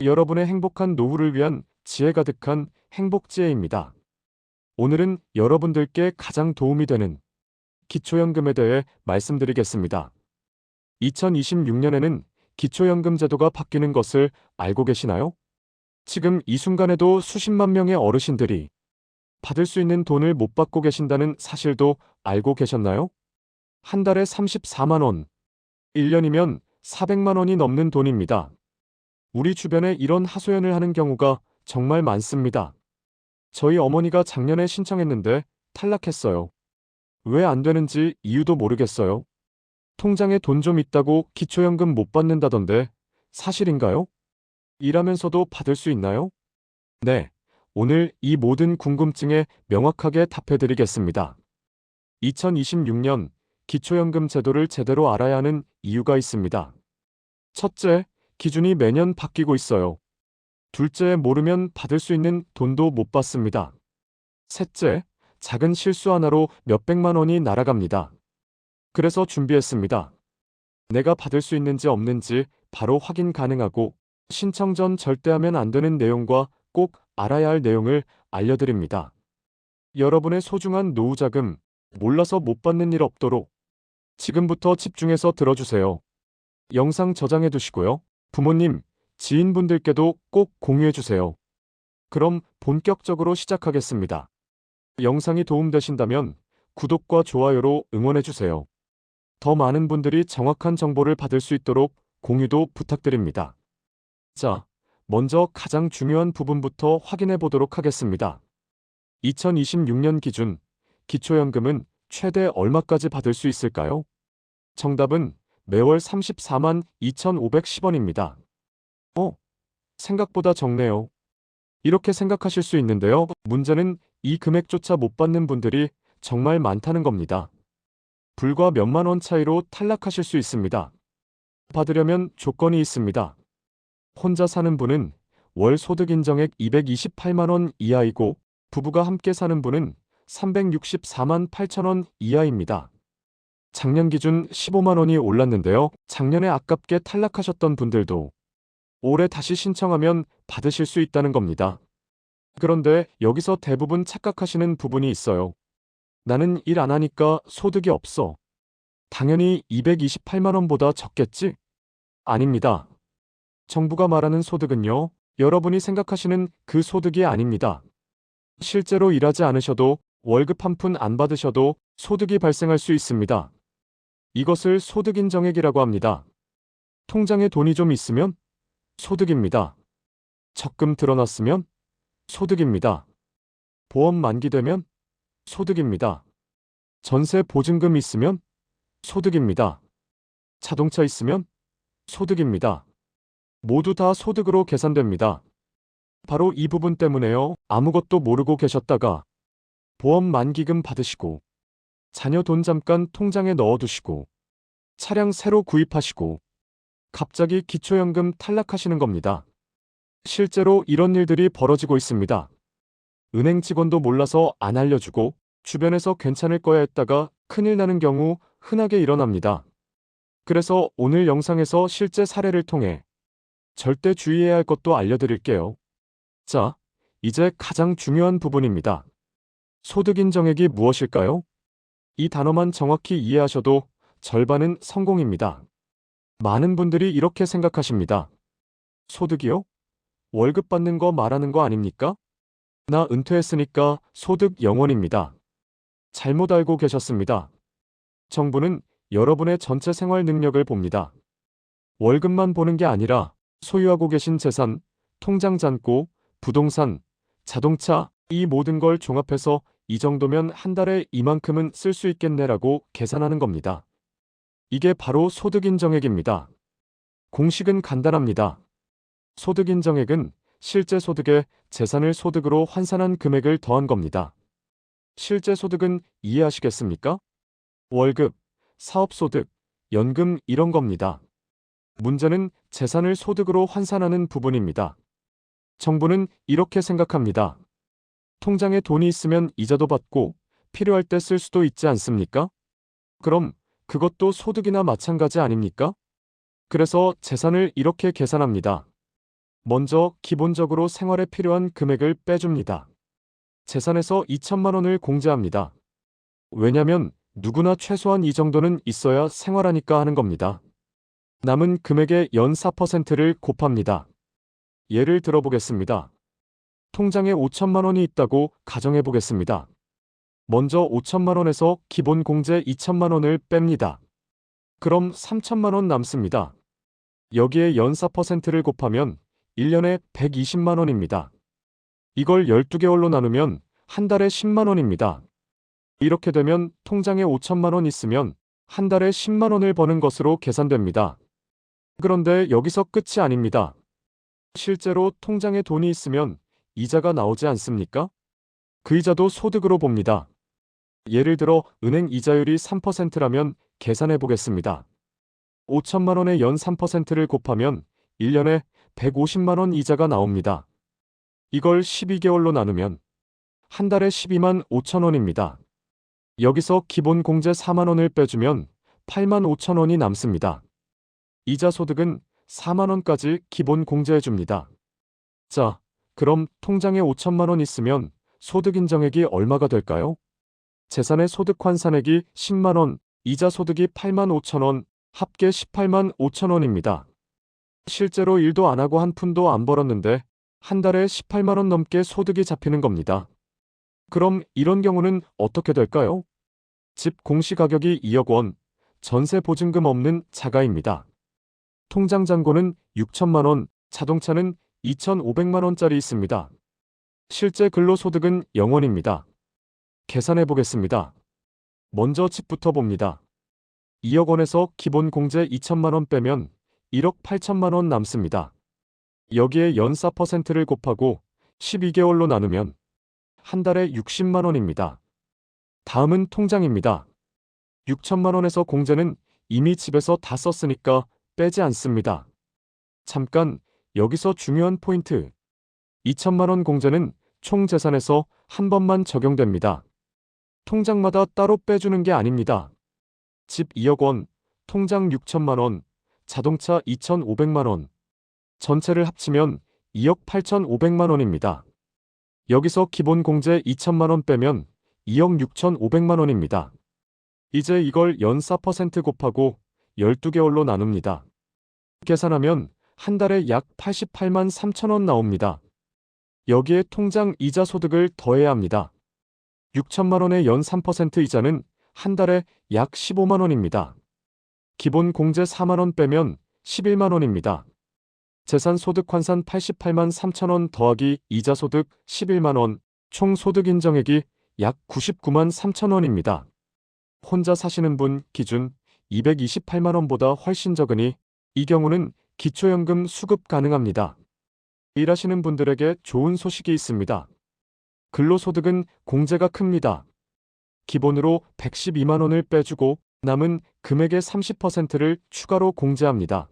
여러분의 행복한 노후를 위한 지혜 가득한 행복지혜입니다. 오늘은 여러분들께 가장 도움이 되는 기초연금에 대해 말씀드리겠습니다. 2026년에는 기초연금 제도가 바뀌는 것을 알고 계시나요? 지금 이 순간에도 수십만 명의 어르신들이 받을 수 있는 돈을 못 받고 계신다는 사실도 알고 계셨나요? 한 달에 34만 원, 1년이면 400만 원이 넘는 돈입니다. 우리 주변에 이런 하소연을 하는 경우가 정말 많습니다. 저희 어머니가 작년에 신청했는데 탈락했어요. 왜 안 되는지 이유도 모르겠어요. 통장에 돈 좀 있다고 기초연금 못 받는다던데 사실인가요? 일하면서도 받을 수 있나요? 네, 오늘 이 모든 궁금증에 명확하게 답해드리겠습니다. 2026년 기초연금 제도를 제대로 알아야 하는 이유가 있습니다. 첫째, 기준이 매년 바뀌고 있어요. 둘째, 모르면 받을 수 있는 돈도 못 받습니다. 셋째, 작은 실수 하나로 몇백만 원이 날아갑니다. 그래서 준비했습니다. 내가 받을 수 있는지 없는지 바로 확인 가능하고 신청 전 절대 하면 안 되는 내용과 꼭 알아야 할 내용을 알려드립니다. 여러분의 소중한 노후자금 몰라서 못 받는 일 없도록 지금부터 집중해서 들어주세요. 영상 저장해 두시고요. 부모님, 지인분들께도 꼭 공유해주세요. 그럼 본격적으로 시작하겠습니다. 영상이 도움되신다면 구독과 좋아요로 응원해주세요. 더 많은 분들이 정확한 정보를 받을 수 있도록 공유도 부탁드립니다. 자, 먼저 가장 중요한 부분부터 확인해 보도록 하겠습니다. 2026년 기준 기초연금은 최대 얼마까지 받을 수 있을까요? 정답은 매월 34만 2,510원입니다. 생각보다 적네요. 이렇게 생각하실 수 있는데요. 문제는 이 금액조차 못 받는 분들이 정말 많다는 겁니다. 불과 몇만 원 차이로 탈락하실 수 있습니다. 받으려면 조건이 있습니다. 혼자 사는 분은 월 소득 인정액 228만 원 이하이고 부부가 함께 사는 분은 364만 8천 원 이하입니다. 작년 기준 15만 원이 올랐는데요. 작년에 아깝게 탈락하셨던 분들도 올해 다시 신청하면 받으실 수 있다는 겁니다. 그런데 여기서 대부분 착각하시는 부분이 있어요. 나는 일 안 하니까 소득이 없어. 당연히 228만 원보다 적겠지? 아닙니다. 정부가 말하는 소득은요, 여러분이 생각하시는 그 소득이 아닙니다. 실제로 일하지 않으셔도 월급 한 푼 안 받으셔도 소득이 발생할 수 있습니다. 이것을 소득인정액이라고 합니다. 통장에 돈이 좀 있으면 소득입니다. 적금 들어놨으면 소득입니다. 보험 만기되면 소득입니다. 전세 보증금 있으면 소득입니다. 자동차 있으면 소득입니다. 모두 다 소득으로 계산됩니다. 바로 이 부분 때문에요. 아무것도 모르고 계셨다가 보험 만기금 받으시고 자녀 돈 잠깐 통장에 넣어두시고 차량 새로 구입하시고 갑자기 기초연금 탈락하시는 겁니다. 실제로 이런 일들이 벌어지고 있습니다. 은행 직원도 몰라서 안 알려주고 주변에서 괜찮을 거야 했다가 큰일 나는 경우 흔하게 일어납니다. 그래서 오늘 영상에서 실제 사례를 통해 절대 주의해야 할 것도 알려드릴게요. 자, 이제 가장 중요한 부분입니다. 소득인정액이 무엇일까요? 이 단어만 정확히 이해하셔도 절반은 성공입니다. 많은 분들이 이렇게 생각하십니다. 소득이요? 월급 받는 거 말하는 거 아닙니까? 나 은퇴했으니까 소득 0원입니다. 잘못 알고 계셨습니다. 정부는 여러분의 전체 생활 능력을 봅니다. 월급만 보는 게 아니라 소유하고 계신 재산, 통장 잔고, 부동산, 자동차, 이 모든 걸 종합해서 이 정도면 한 달에 이만큼은 쓸 수 있겠네라고 계산하는 겁니다. 이게 바로 소득인정액입니다. 공식은 간단합니다. 소득인정액은 실제 소득에 재산을 소득으로 환산한 금액을 더한 겁니다. 실제 소득은 이해하시겠습니까? 월급, 사업소득, 연금 이런 겁니다. 문제는 재산을 소득으로 환산하는 부분입니다. 정부는 이렇게 생각합니다. 통장에 돈이 있으면 이자도 받고 필요할 때 쓸 수도 있지 않습니까? 그럼 그것도 소득이나 마찬가지 아닙니까? 그래서 재산을 이렇게 계산합니다. 먼저 기본적으로 생활에 필요한 금액을 빼줍니다. 재산에서 2천만 원을 공제합니다. 왜냐면 누구나 최소한 이 정도는 있어야 생활하니까 하는 겁니다. 남은 금액의 연 4%를 곱합니다. 예를 들어보겠습니다. 통장에 5천만 원이 있다고 가정해 보겠습니다. 먼저 5천만 원에서 기본 공제 2천만 원을 뺍니다. 그럼 3천만 원 남습니다. 여기에 연 4%를 곱하면 1년에 120만 원입니다. 이걸 12개월로 나누면 한 달에 10만 원입니다. 이렇게 되면 통장에 5천만 원 있으면 한 달에 10만 원을 버는 것으로 계산됩니다. 그런데 여기서 끝이 아닙니다. 실제로 통장에 돈이 있으면 이자가 나오지 않습니까? 그 이자도 소득으로 봅니다. 예를 들어 은행 이자율이 3%라면 계산해 보겠습니다. 5천만 원에 연 3%를 곱하면 1년에 150만 원 이자가 나옵니다. 이걸 12개월로 나누면 한 달에 12만 5천 원입니다. 여기서 기본 공제 4만 원을 빼주면 8만 5천 원이 남습니다. 이자 소득은 4만 원까지 기본 공제해 줍니다. 자, 그럼 통장에 5천만 원 있으면 소득 인정액이 얼마가 될까요? 재산의 소득 환산액이 10만 원, 이자 소득이 8만 5천 원, 합계 18만 5천 원입니다. 실제로 일도 안 하고 한 푼도 안 벌었는데 한 달에 18만 원 넘게 소득이 잡히는 겁니다. 그럼 이런 경우는 어떻게 될까요? 집 공시가격이 2억 원, 전세 보증금 없는 자가입니다. 통장 잔고는 6천만 원, 자동차는 2,500만 원짜리 있습니다. 실제 근로소득은 0원입니다. 계산해 보겠습니다. 먼저 집부터 봅니다. 2억 원에서 기본 공제 2천만 원 빼면 1억 8천만 원 남습니다. 여기에 연 4%를 곱하고 12개월로 나누면 한 달에 60만 원입니다. 다음은 통장입니다. 6천만 원에서 공제는 이미 집에서 다 썼으니까 빼지 않습니다. 잠깐 여기서 중요한 포인트. 2천만 원 공제는 총 재산에서 한 번만 적용됩니다. 통장마다 따로 빼주는 게 아닙니다. 집 2억 원, 통장 6천만 원, 자동차 2,500만 원. 전체를 합치면 2억 8,500만 원입니다. 여기서 기본 공제 2천만 원 빼면 2억 6,500만 원입니다. 이제 이걸 연 4% 곱하고 12개월로 나눕니다. 계산하면 한 달에 약 88만 3천 원 나옵니다. 여기에 통장 이자 소득을 더해야 합니다. 6천만 원의 연 3% 이자는 한 달에 약 15만 원입니다. 기본 공제 4만 원 빼면 11만 원입니다. 재산 소득 환산 88만 3천 원 더하기 이자 소득 11만 원, 총 소득 인정액이 약 99만 3천 원입니다. 혼자 사시는 분 기준 228만 원보다 훨씬 적으니 이 경우는 기초연금 수급 가능합니다. 일하시는 분들에게 좋은 소식이 있습니다. 근로소득은 공제가 큽니다. 기본으로 112만 원을 빼주고 남은 금액의 30%를 추가로 공제합니다.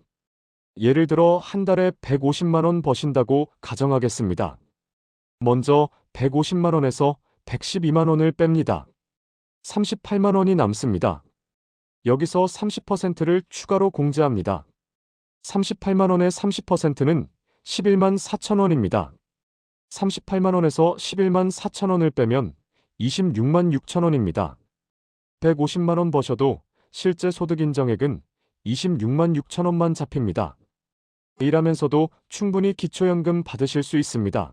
예를 들어 한 달에 150만 원 버신다고 가정하겠습니다. 먼저 150만 원에서 112만 원을 뺍니다. 38만 원이 남습니다. 여기서 30%를 추가로 공제합니다. 38만 원의 30%는 11만 4천 원입니다. 38만 원에서 11만 4천 원을 빼면 26만 6천 원입니다. 150만 원 버셔도 실제 소득 인정액은 26만 6천 원만 잡힙니다. 일하면서도 충분히 기초연금 받으실 수 있습니다.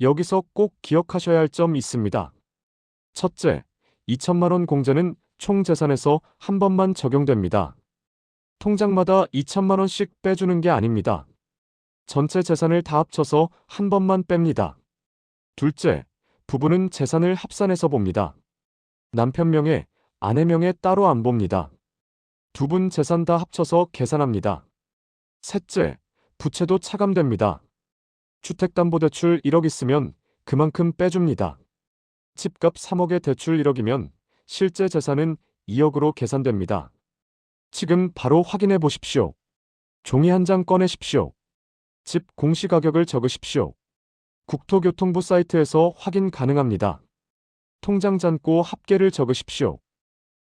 여기서 꼭 기억하셔야 할 점 있습니다. 첫째, 2천만 원 공제는 총 재산에서 한 번만 적용됩니다. 통장마다 2천만 원씩 빼주는 게 아닙니다. 전체 재산을 다 합쳐서 한 번만 뺍니다. 둘째, 부부는 재산을 합산해서 봅니다. 남편 명에, 아내 명에 따로 안 봅니다. 두 분 재산 다 합쳐서 계산합니다. 셋째, 부채도 차감됩니다. 주택담보대출 1억 있으면 그만큼 빼줍니다. 집값 3억에 대출 1억이면 실제 재산은 2억으로 계산됩니다. 지금 바로 확인해 보십시오. 종이 한 장 꺼내십시오. 집 공시가격을 적으십시오. 국토교통부 사이트에서 확인 가능합니다. 통장 잔고 합계를 적으십시오.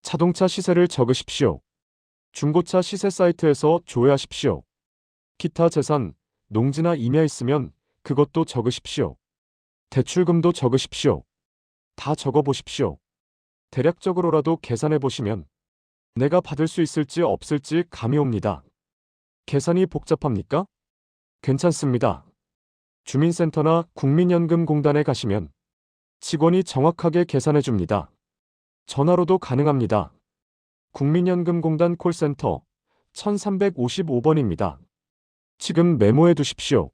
자동차 시세를 적으십시오. 중고차 시세 사이트에서 조회하십시오. 기타 재산, 농지나 임야 있으면 그것도 적으십시오. 대출금도 적으십시오. 다 적어보십시오. 대략적으로라도 계산해 보시면 내가 받을 수 있을지 없을지 감이 옵니다. 계산이 복잡합니까? 괜찮습니다. 주민센터나 국민연금공단에 가시면 직원이 정확하게 계산해 줍니다. 전화로도 가능합니다. 국민연금공단 콜센터 1355번입니다. 지금 메모해 두십시오.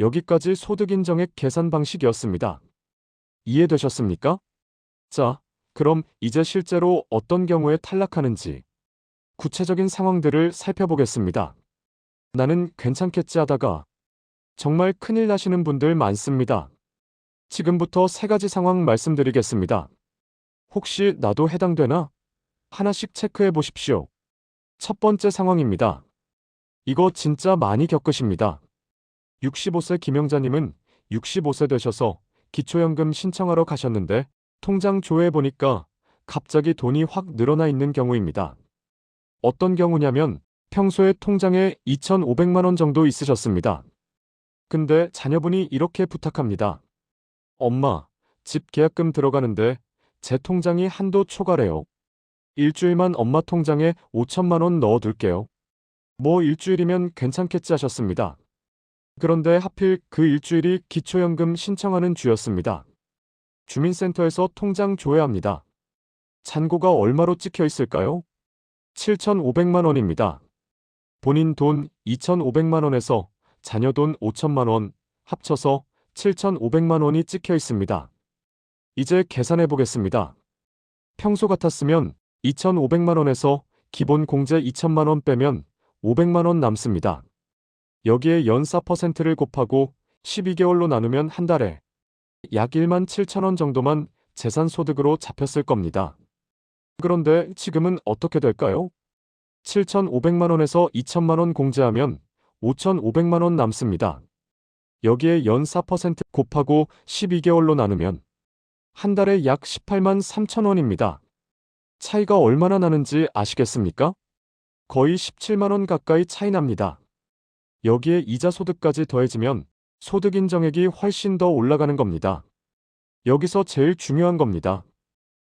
여기까지 소득인정액 계산 방식이었습니다. 이해되셨습니까? 자, 그럼 이제 실제로 어떤 경우에 탈락하는지 구체적인 상황들을 살펴보겠습니다. 나는 괜찮겠지 하다가 정말 큰일 나시는 분들 많습니다. 지금부터 세 가지 상황 말씀드리겠습니다. 혹시 나도 해당되나? 하나씩 체크해 보십시오. 첫 번째 상황입니다. 이거 진짜 많이 겪으십니다. 65세 김영자님은 65세 되셔서 기초연금 신청하러 가셨는데 통장 조회해 보니까 갑자기 돈이 확 늘어나 있는 경우입니다. 어떤 경우냐면 평소에 통장에 2,500만 원 정도 있으셨습니다. 근데 자녀분이 이렇게 부탁합니다. 엄마, 집 계약금 들어가는데 제 통장이 한도 초과래요. 일주일만 엄마 통장에 5천만 원 넣어둘게요. 뭐 일주일이면 괜찮겠지 하셨습니다. 그런데 하필 그 일주일이 기초연금 신청하는 주였습니다. 주민센터에서 통장 조회합니다. 잔고가 얼마로 찍혀 있을까요? 7,500만 원입니다. 본인 돈 2,500만 원에서 자녀 돈 5천만 원 합쳐서 7,500만 원이 찍혀 있습니다. 이제 계산해 보겠습니다. 평소 같았으면 2,500만 원에서 기본 공제 2천만 원 빼면 500만 원 남습니다. 여기에 연 4%를 곱하고 12개월로 나누면 한 달에 약 1만 7천 원 정도만 재산소득으로 잡혔을 겁니다. 그런데 지금은 어떻게 될까요? 7,500만 원에서 2천만 원 공제하면 5,500만 원 남습니다. 여기에 연 4% 곱하고 12개월로 나누면 한 달에 약 18만 3천 원입니다. 차이가 얼마나 나는지 아시겠습니까? 거의 17만 원 가까이 차이 납니다. 여기에 이자 소득까지 더해지면 소득 인정액이 훨씬 더 올라가는 겁니다. 여기서 제일 중요한 겁니다.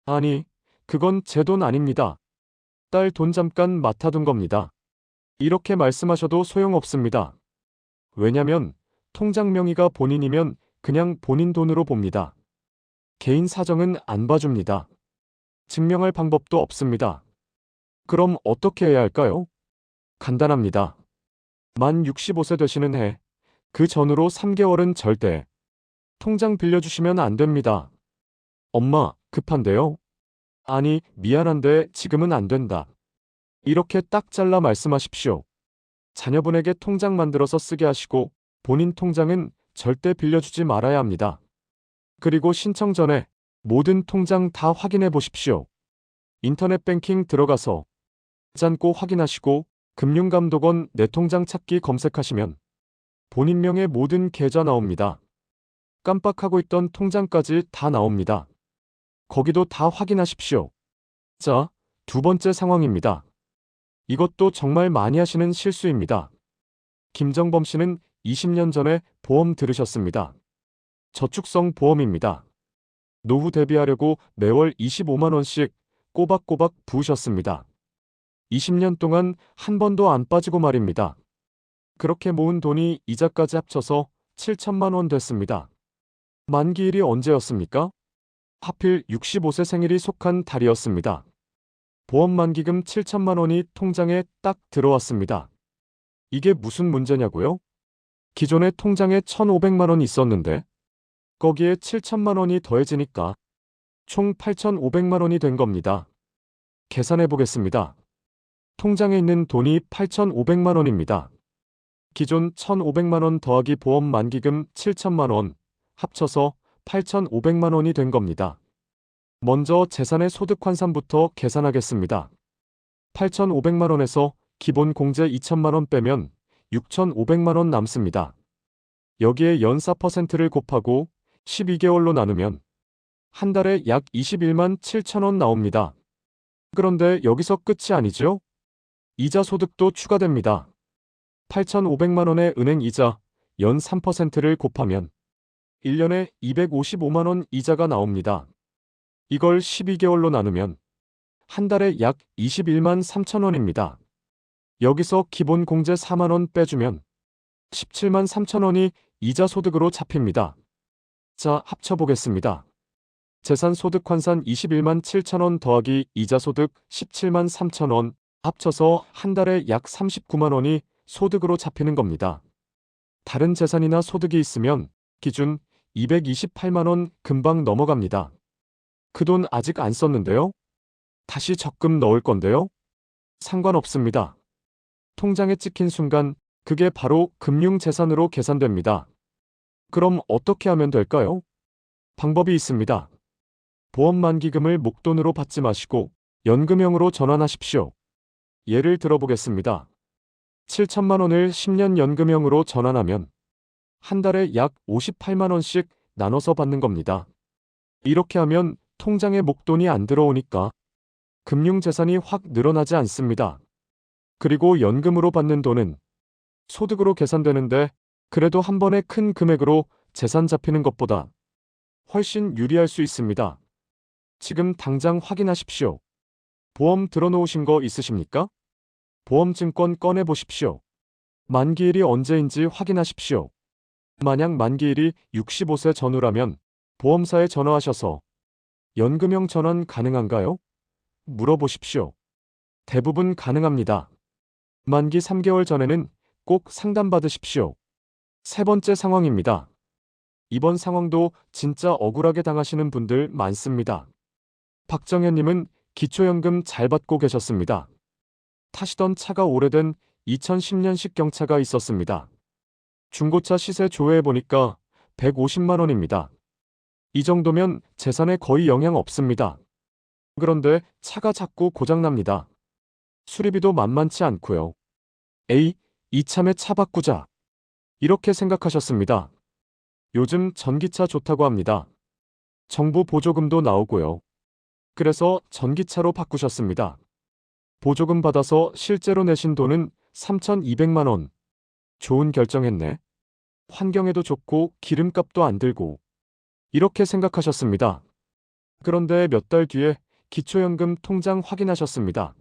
아니, 그건 제 돈 아닙니다. 딸 돈 잠깐 맡아둔 겁니다. 이렇게 말씀하셔도 소용없습니다. 왜냐면 통장 명의가 본인이면 그냥 본인 돈으로 봅니다. 개인 사정은 안 봐줍니다. 증명할 방법도 없습니다. 그럼 어떻게 해야 할까요? 간단합니다. 만 65세 되시는 해, 그 전후로 3개월은 절대 통장 빌려주시면 안 됩니다. 엄마, 급한데요? 아니, 미안한데 지금은 안 된다. 이렇게 딱 잘라 말씀하십시오. 자녀분에게 통장 만들어서 쓰게 하시고 본인 통장은 절대 빌려주지 말아야 합니다. 그리고 신청 전에 모든 통장 다 확인해 보십시오. 인터넷 뱅킹 들어가서 잔고 확인하시고 금융감독원 내 통장 찾기 검색하시면 본인 명의 모든 계좌 나옵니다. 깜빡하고 있던 통장까지 다 나옵니다. 거기도 다 확인하십시오. 자, 두 번째 상황입니다. 이것도 정말 많이 하시는 실수입니다. 김정범 씨는 20년 전에 보험 들으셨습니다. 저축성 보험입니다. 노후 대비하려고 매월 25만 원씩 꼬박꼬박 부으셨습니다. 20년 동안 한 번도 안 빠지고 말입니다. 그렇게 모은 돈이 이자까지 합쳐서 7천만 원 됐습니다. 만기일이 언제였습니까? 하필 65세 생일이 속한 달이었습니다. 보험 만기금 7천만 원이 통장에 딱 들어왔습니다. 이게 무슨 문제냐고요? 기존에 통장에 1,500만 원이 있었는데 거기에 7천만 원이 더해지니까 총 8,500만 원이 된 겁니다. 계산해 보겠습니다. 통장에 있는 돈이 8,500만 원입니다. 기존 1,500만 원 더하기 보험 만기금 7천만 원 합쳐서 8,500만 원이 된 겁니다. 먼저 재산의 소득 환산부터 계산하겠습니다. 8,500만 원에서 기본 공제 2천만 원 빼면 6,500만 원 남습니다. 여기에 연 4%를 곱하고 12개월로 나누면 한 달에 약 21만 7천 원 나옵니다. 그런데 여기서 끝이 아니죠? 이자 소득도 추가됩니다. 8,500만 원의 은행 이자 연 3%를 곱하면 1년에 255만 원 이자가 나옵니다. 이걸 12개월로 나누면 한 달에 약 21만 3천 원입니다. 여기서 기본 공제 4만 원 빼주면 17만 3천 원이 이자 소득으로 잡힙니다. 자, 합쳐보겠습니다. 재산 소득 환산 21만 7천 원 더하기 이자 소득 17만 3천 원 합쳐서 한 달에 약 39만 원이 소득으로 잡히는 겁니다. 다른 재산이나 소득이 있으면 기준 228만 원 금방 넘어갑니다. 그 돈 아직 안 썼는데요? 다시 적금 넣을 건데요? 상관없습니다. 통장에 찍힌 순간 그게 바로 금융재산으로 계산됩니다. 그럼 어떻게 하면 될까요? 방법이 있습니다. 보험 만기금을 목돈으로 받지 마시고 연금형으로 전환하십시오. 예를 들어보겠습니다. 7천만 원을 10년 연금형으로 전환하면 한 달에 약 58만 원씩 나눠서 받는 겁니다. 이렇게 하면 통장에 목돈이 안 들어오니까 금융재산이 확 늘어나지 않습니다. 그리고 연금으로 받는 돈은 소득으로 계산되는데 그래도 한 번에 큰 금액으로 재산 잡히는 것보다 훨씬 유리할 수 있습니다. 지금 당장 확인하십시오. 보험 들어놓으신 거 있으십니까? 보험증권 꺼내보십시오. 만기일이 언제인지 확인하십시오. 만약 만기일이 65세 전후라면 보험사에 전화하셔서 연금형 전환 가능한가요? 물어보십시오. 대부분 가능합니다. 만기 3개월 전에는 꼭 상담받으십시오. 세 번째 상황입니다. 이번 상황도 진짜 억울하게 당하시는 분들 많습니다. 박정현님은 기초연금 잘 받고 계셨습니다. 타시던 차가 오래된 2010년식 경차가 있었습니다. 중고차 시세 조회해보니까 150만 원입니다. 이 정도면 재산에 거의 영향 없습니다. 그런데 차가 자꾸 고장납니다. 수리비도 만만치 않고요. 에이, 이참에 차 바꾸자. 이렇게 생각하셨습니다. 요즘 전기차 좋다고 합니다. 정부 보조금도 나오고요. 그래서 전기차로 바꾸셨습니다. 보조금 받아서 실제로 내신 돈은 3,200만 원. 좋은 결정했네. 환경에도 좋고 기름값도 안 들고. 이렇게 생각하셨습니다. 그런데 몇 달 뒤에 기초연금 통장 확인하셨습니다.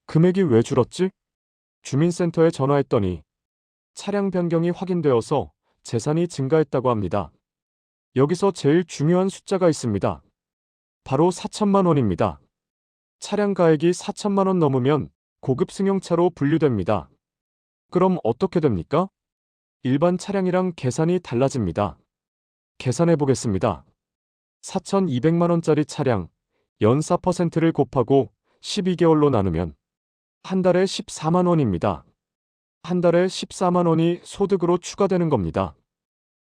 금액이 왜 줄었지? 주민센터에 전화했더니 차량 변경이 확인되어서 재산이 증가했다고 합니다. 여기서 제일 중요한 숫자가 있습니다. 바로 4천만 원입니다. 차량 가액이 4천만 원 넘으면 고급 승용차로 분류됩니다. 그럼 어떻게 됩니까? 일반 차량이랑 계산이 달라집니다. 계산해 보겠습니다. 4,200만 원짜리 차량 연 4%를 곱하고 12개월로 나누면 한 달에 14만 원입니다. 한 달에 14만 원이 소득으로 추가되는 겁니다.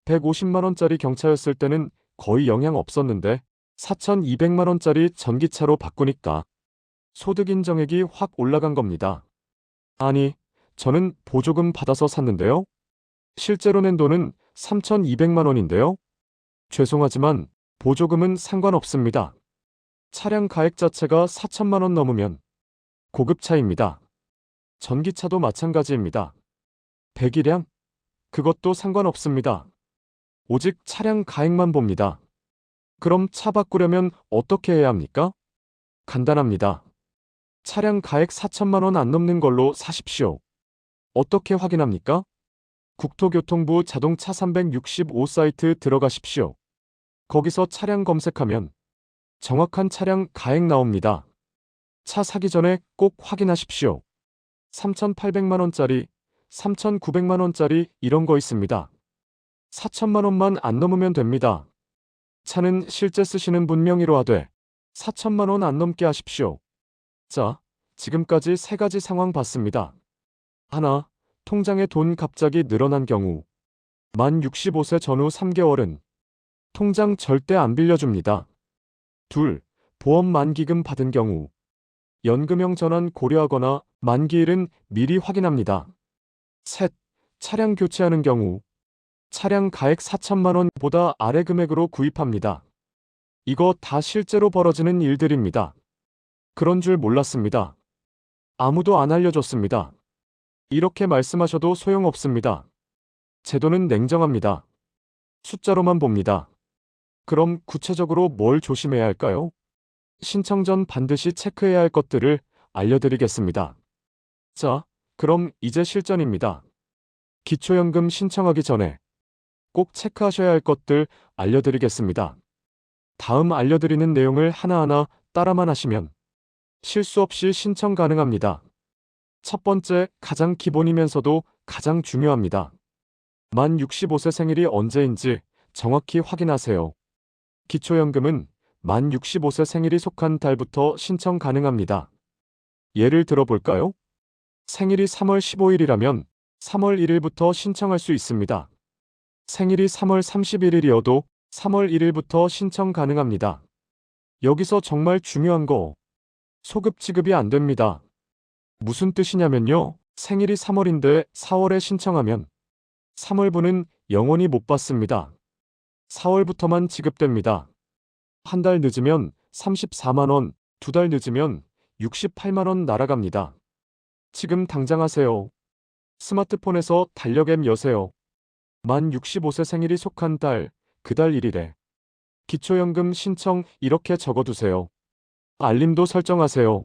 150만 원짜리 경차였을 때는 거의 영향 없었는데 4,200만 원짜리 전기차로 바꾸니까 소득 인정액이 확 올라간 겁니다. 아니, 저는 보조금 받아서 샀는데요. 실제로 낸 돈은 3,200만 원인데요. 죄송하지만 보조금은 상관없습니다. 차량 가액 자체가 4천만 원 넘으면 고급차입니다. 전기차도 마찬가지입니다. 배기량? 그것도 상관없습니다. 오직 차량 가액만 봅니다. 그럼 차 바꾸려면 어떻게 해야 합니까? 간단합니다. 차량 가액 4천만 원 안 넘는 걸로 사십시오. 어떻게 확인합니까? 국토교통부 자동차 365 사이트 들어가십시오. 거기서 차량 검색하면 정확한 차량 가액 나옵니다. 차 사기 전에 꼭 확인하십시오. 3,800만 원짜리, 3,900만 원짜리 이런 거 있습니다. 4천만 원만 안 넘으면 됩니다. 차는 실제 쓰시는 분 명의로 하되 4천만 원 안 넘게 하십시오. 자, 지금까지 세 가지 상황 봤습니다. 하나, 통장에 돈 갑자기 늘어난 경우. 만 65세 전후 3개월은 통장 절대 안 빌려줍니다. 둘, 보험 만기금 받은 경우. 연금형 전환 고려하거나 만기일은 미리 확인합니다. 셋, 차량 교체하는 경우. 차량 가액 4천만 원보다 아래 금액으로 구입합니다. 이거 다 실제로 벌어지는 일들입니다. 그런 줄 몰랐습니다. 아무도 안 알려줬습니다. 이렇게 말씀하셔도 소용없습니다. 제도는 냉정합니다. 숫자로만 봅니다. 그럼 구체적으로 뭘 조심해야 할까요? 신청 전 반드시 체크해야 할 것들을 알려드리겠습니다. 자, 그럼 이제 실전입니다. 기초연금 신청하기 전에 꼭 체크하셔야 할 것들 알려드리겠습니다. 다음 알려드리는 내용을 하나하나 따라만 하시면 실수 없이 신청 가능합니다. 첫 번째, 가장 기본이면서도 가장 중요합니다. 만 65세 생일이 언제인지 정확히 확인하세요. 기초연금은 만 65세 생일이 속한 달부터 신청 가능합니다. 예를 들어볼까요? 생일이 3월 15일이라면 3월 1일부터 신청할 수 있습니다. 생일이 3월 31일이어도 3월 1일부터 신청 가능합니다. 여기서 정말 중요한 거, 소급 지급이 안 됩니다. 무슨 뜻이냐면요. 생일이 3월인데 4월에 신청하면 3월분은 영원히 못 받습니다. 4월부터만 지급됩니다. 한 달 늦으면 34만원, 두 달 늦으면 68만원 날아갑니다. 지금 당장 하세요. 스마트폰에서 달력 앱 여세요. 만 65세 생일이 속한 달, 그 달 1일에 기초연금 신청 이렇게 적어두세요. 알림도 설정하세요.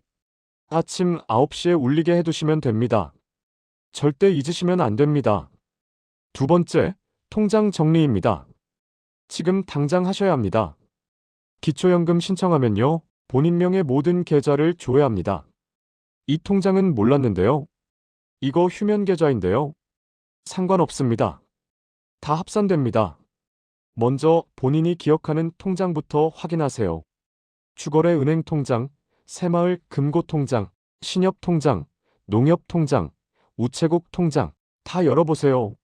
아침 9시에 울리게 해두시면 됩니다. 절대 잊으시면 안 됩니다. 두 번째, 통장 정리입니다. 지금 당장 하셔야 합니다. 기초연금 신청하면요, 본인명의 모든 계좌를 줘야 합니다. 이 통장은 몰랐는데요. 이거 휴면 계좌인데요. 상관없습니다. 다 합산됩니다. 먼저 본인이 기억하는 통장부터 확인하세요. 주거래 은행 통장, 새마을 금고 통장, 신협 통장, 농협 통장, 우체국 통장 다 열어보세요.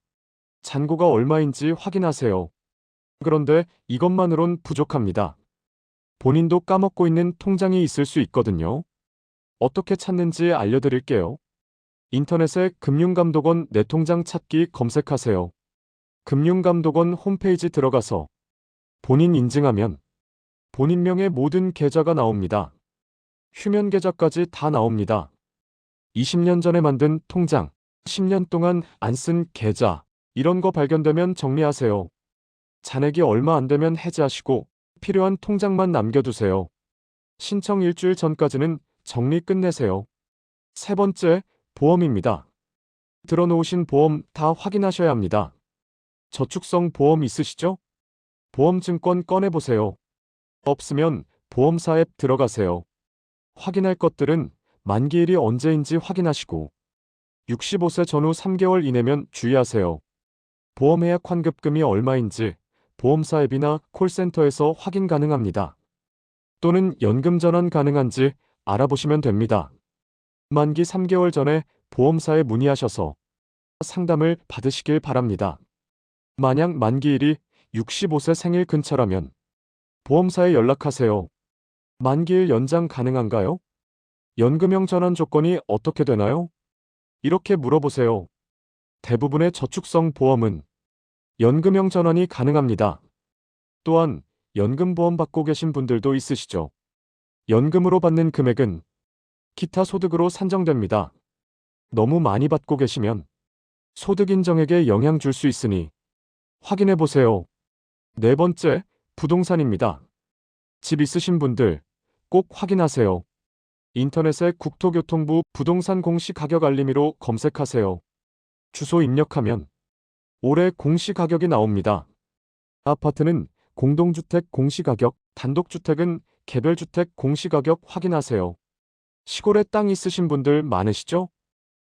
잔고가 얼마인지 확인하세요. 그런데 이것만으론 부족합니다. 본인도 까먹고 있는 통장이 있을 수 있거든요. 어떻게 찾는지 알려드릴게요. 인터넷에 금융감독원 내 통장 찾기 검색하세요. 금융감독원 홈페이지 들어가서 본인 인증하면 본인명의 모든 계좌가 나옵니다. 휴면 계좌까지 다 나옵니다. 20년 전에 만든 통장, 10년 동안 안 쓴 계좌, 이런 거 발견되면 정리하세요. 잔액이 얼마 안 되면 해지하시고 필요한 통장만 남겨두세요. 신청 일주일 전까지는 정리 끝내세요. 세 번째, 보험입니다. 들어놓으신 보험 다 확인하셔야 합니다. 저축성 보험 있으시죠? 보험증권 꺼내보세요. 없으면 보험사 앱 들어가세요. 확인할 것들은 만기일이 언제인지 확인하시고 65세 전후 3개월 이내면 주의하세요. 보험해약 환급금이 얼마인지 보험사 앱이나 콜센터에서 확인 가능합니다. 또는 연금 전환 가능한지 알아보시면 됩니다. 만기 3개월 전에 보험사에 문의하셔서 상담을 받으시길 바랍니다. 만약 만기일이 65세 생일 근처라면 보험사에 연락하세요. 만기일 연장 가능한가요? 연금형 전환 조건이 어떻게 되나요? 이렇게 물어보세요. 대부분의 저축성 보험은 연금형 전환이 가능합니다. 또한 연금보험 받고 계신 분들도 있으시죠. 연금으로 받는 금액은 기타 소득으로 산정됩니다. 너무 많이 받고 계시면 소득 인정액에 영향 줄 수 있으니 확인해 보세요. 네 번째, 부동산입니다. 집 있으신 분들 꼭 확인하세요. 인터넷에 국토교통부 부동산 공시가격 알림이로 검색하세요. 주소 입력하면 올해 공시가격이 나옵니다. 아파트는 공동주택 공시가격, 단독주택은 개별주택 공시가격 확인하세요. 시골에 땅 있으신 분들 많으시죠?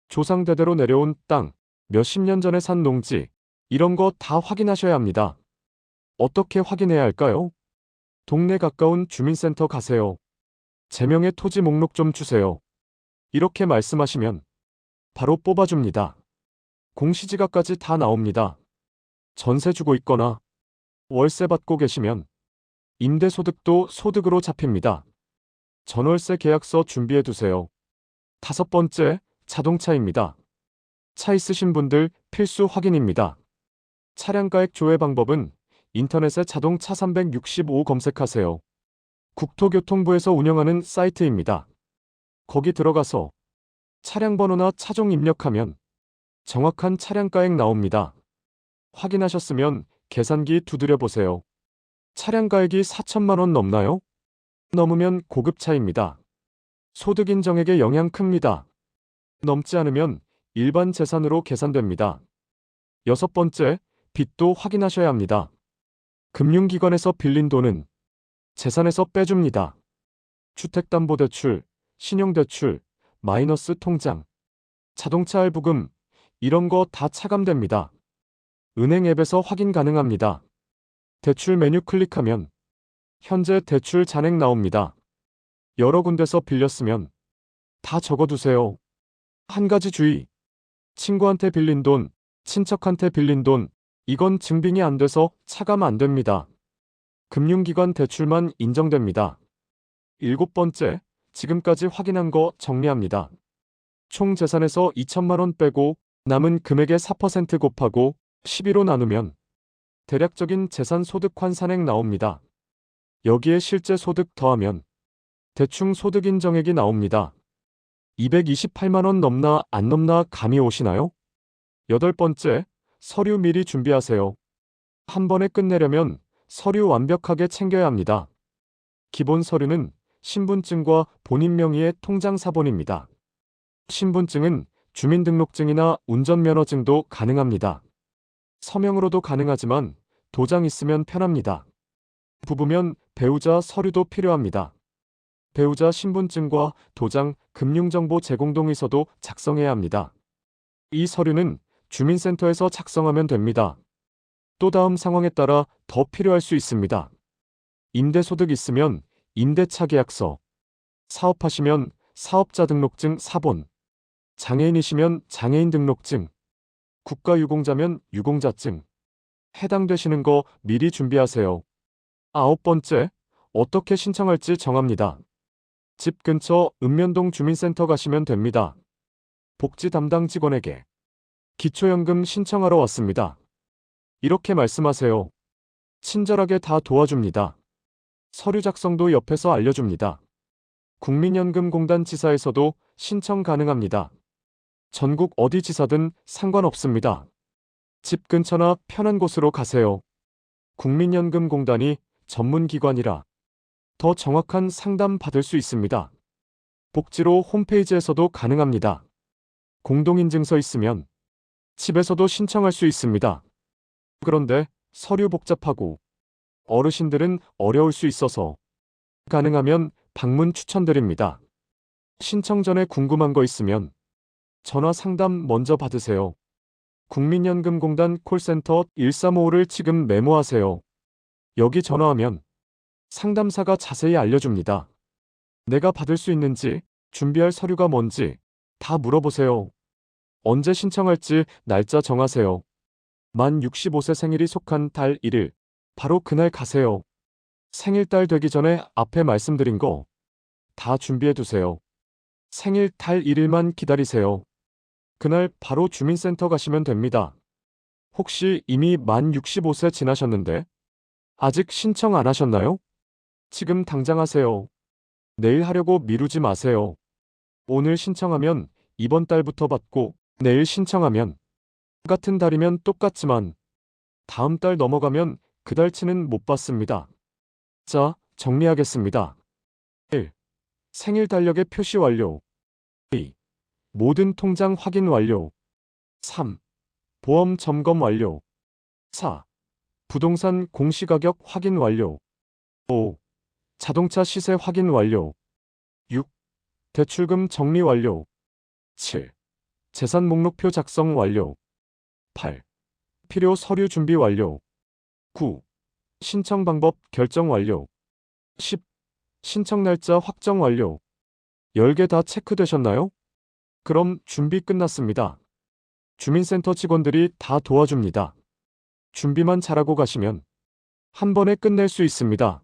조상대대로 내려온 땅, 몇십 년 전에 산 농지, 이런 거 다 확인하셔야 합니다. 어떻게 확인해야 할까요? 동네 가까운 주민센터 가세요. 제 명의 토지 목록 좀 주세요. 이렇게 말씀하시면 바로 뽑아줍니다. 공시지가까지 다 나옵니다. 전세 주고 있거나 월세 받고 계시면 임대소득도 소득으로 잡힙니다. 전월세 계약서 준비해 두세요. 다섯 번째, 자동차입니다. 차 있으신 분들 필수 확인입니다. 차량가액 조회 방법은 인터넷에 자동차 365 검색하세요. 국토교통부에서 운영하는 사이트입니다. 거기 들어가서 차량 번호나 차종 입력하면 정확한 차량가액 나옵니다. 확인하셨으면 계산기 두드려 보세요. 차량가액이 4천만 원 넘나요? 넘으면 고급차입니다. 소득 인정액에 영향 큽니다. 넘지 않으면 일반 재산으로 계산됩니다. 여섯 번째, 빚도 확인하셔야 합니다. 금융기관에서 빌린 돈은 재산에서 빼줍니다. 주택담보대출, 신용대출, 마이너스 통장, 자동차 할부금, 이런 거 다 차감됩니다. 은행 앱에서 확인 가능합니다. 대출 메뉴 클릭하면 현재 대출 잔액 나옵니다. 여러 군데서 빌렸으면 다 적어두세요. 한 가지 주의. 친구한테 빌린 돈, 친척한테 빌린 돈, 이건 증빙이 안 돼서 차감 안 됩니다. 금융기관 대출만 인정됩니다. 일곱 번째, 지금까지 확인한 거 정리합니다. 총 재산에서 2천만 원 빼고 남은 금액의 4% 곱하고 12로 나누면 대략적인 재산 소득 환산액 나옵니다. 여기에 실제 소득 더하면 대충 소득 인정액이 나옵니다. 228만 원 넘나 안 넘나 감이 오시나요? 여덟 번째, 서류 미리 준비하세요. 한 번에 끝내려면 서류 완벽하게 챙겨야 합니다. 기본 서류는 신분증과 본인 명의의 통장 사본입니다. 신분증은 주민등록증이나 운전면허증도 가능합니다. 서명으로도 가능하지만 도장 있으면 편합니다. 부부면 배우자 서류도 필요합니다. 배우자 신분증과 도장, 금융정보 제공 동의서도 작성해야 합니다. 이 서류는 주민센터에서 작성하면 됩니다. 또 다음 상황에 따라 더 필요할 수 있습니다. 임대소득 있으면 임대차 계약서, 사업하시면 사업자 등록증 사본, 장애인이시면 장애인 등록증, 국가유공자면 유공자증, 해당되시는 거 미리 준비하세요. 아홉 번째, 어떻게 신청할지 정합니다. 집 근처 읍면동 주민센터 가시면 됩니다. 복지 담당 직원에게 기초연금 신청하러 왔습니다. 이렇게 말씀하세요. 친절하게 다 도와줍니다. 서류 작성도 옆에서 알려줍니다. 국민연금공단 지사에서도 신청 가능합니다. 전국 어디 지사든 상관없습니다. 집 근처나 편한 곳으로 가세요. 국민연금공단이 전문기관이라 더 정확한 상담 받을 수 있습니다. 복지로 홈페이지에서도 가능합니다. 공동인증서 있으면 집에서도 신청할 수 있습니다. 그런데 서류 복잡하고 어르신들은 어려울 수 있어서 가능하면 방문 추천드립니다. 신청 전에 궁금한 거 있으면 전화 상담 먼저 받으세요. 국민연금공단 콜센터 1355를 지금 메모하세요. 여기 전화하면 상담사가 자세히 알려줍니다. 내가 받을 수 있는지, 준비할 서류가 뭔지 다 물어보세요. 언제 신청할지 날짜 정하세요. 만 65세 생일이 속한 달 1일, 바로 그날 가세요. 생일달 되기 전에 앞에 말씀드린 거 다 준비해두세요. 생일 달 1일만 기다리세요. 그날 바로 주민센터 가시면 됩니다. 혹시 이미 만 65세 지나셨는데 아직 신청 안 하셨나요? 지금 당장 하세요. 내일 하려고 미루지 마세요. 오늘 신청하면 이번 달부터 받고 내일 신청하면 같은 달이면 똑같지만 다음 달 넘어가면 그 달치는 못 받습니다. 자, 정리하겠습니다. 1. 생일 달력의 표시 완료. 2. 모든 통장 확인 완료. 3. 보험 점검 완료. 4. 부동산 공시가격 확인 완료. 5. 자동차 시세 확인 완료. 6. 대출금 정리 완료. 7. 재산 목록표 작성 완료. 8. 필요 서류 준비 완료. 9. 신청 방법 결정 완료. 10. 신청 날짜 확정 완료. 10개 다 체크되셨나요? 그럼 준비 끝났습니다. 주민센터 직원들이 다 도와줍니다. 준비만 잘하고 가시면 한 번에 끝낼 수 있습니다.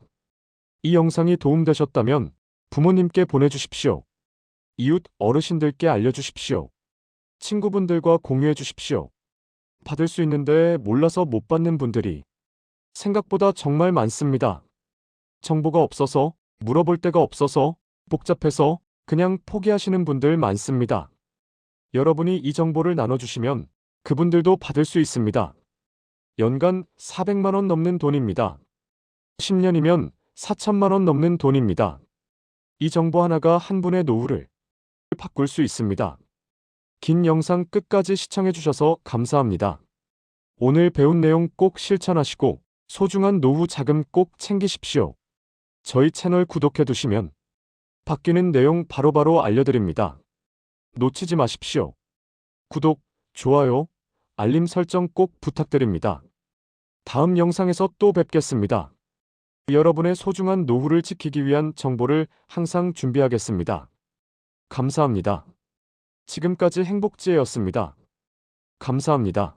이 영상이 도움되셨다면 부모님께 보내주십시오. 이웃 어르신들께 알려주십시오. 친구분들과 공유해 주십시오. 받을 수 있는데 몰라서 못 받는 분들이 생각보다 정말 많습니다. 정보가 없어서, 물어볼 데가 없어서, 복잡해서 그냥 포기하시는 분들 많습니다. 여러분이 이 정보를 나눠주시면 그분들도 받을 수 있습니다. 연간 400만 원 넘는 돈입니다. 10년이면 4천만 원 넘는 돈입니다. 이 정보 하나가 한 분의 노후를 바꿀 수 있습니다. 긴 영상 끝까지 시청해주셔서 감사합니다. 오늘 배운 내용 꼭 실천하시고 소중한 노후 자금 꼭 챙기십시오. 저희 채널 구독해두시면 바뀌는 내용 바로바로 알려드립니다. 놓치지 마십시오. 구독, 좋아요, 알림 설정 꼭 부탁드립니다. 다음 영상에서 또 뵙겠습니다. 여러분의 소중한 노후를 지키기 위한 정보를 항상 준비하겠습니다. 감사합니다. 지금까지 행복지혜였습니다. 감사합니다.